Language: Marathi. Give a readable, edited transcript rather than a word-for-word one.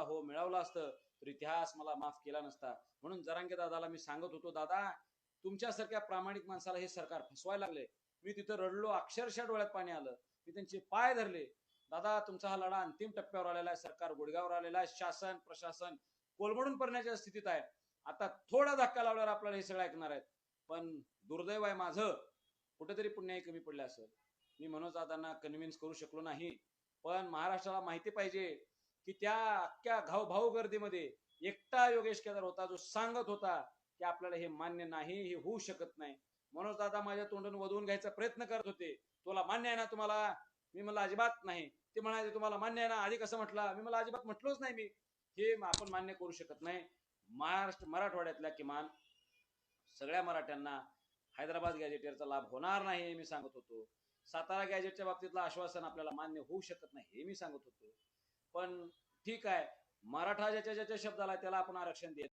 हो मिळवलं असतं तर इतिहास मला माफ केला नसता. म्हणून जरांगे दादाला मी सांगत होतो, दादा तुमच्यासारख्या प्रामाणिक माणसाला हे सरकार फसवायला लागले. मी तिथं रडलो, अक्षरशः डोळ्यात पाणी आलं. मी त्यांचे पाय धरले. दादा तुमचा हा लढा अंतिम टप्प्यावर आलेला आहे, सरकार गुडघ्यावर आलेला आहे, शासन प्रशासन कोलमडून पडण्याच्या स्थितीत आहे. आता थोडा धक्का लावल्यावर आपल्याला हे सगळं ऐकणार आहेत. पण दुर्दैव आहे माझं, कुठेतरी पुण्याही कमी पडले असेल. मी मनोज दादांना कन्व्हिन्स करू शकलो नाही. पण महाराष्ट्राला माहिती पाहिजे की त्या अख्ख्या घावभाऊ गर्दीमध्ये एकटा योगेश केदार होता जो सांगत होता की आपल्याला हे मान्य नाही, हे होऊ शकत नाही. मनोज दादा माझ्या तोंडून वधवून घ्यायचा प्रयत्न करत होते, तुला मान्य आहे ना तुम्हाला? मी म्हणलं अजिबात नाही. ते म्हणाले तुम्हाला मान्य आहे ना? आधी कसं म्हटलं? मी मला अजिबात म्हटलोच नाही. मी हे आपण मान्य करू शकत नाही. महाराष्ट्र मराठवाड्यातल्या किमान सगळ्या मराठ्यांना हैदराबाद गॅजेटियरचा लाभ होणार नाही हे मी सांगत होतो. सातारा गॅजेटच्या बाबतीतलं आश्वासन आपल्याला मान्य होऊ शकत नाही हे मी सांगत होतो. पण ठीक आहे, मराठा ज्याच्या ज्याच्या शब्दाला त्याला आपण आरक्षण देत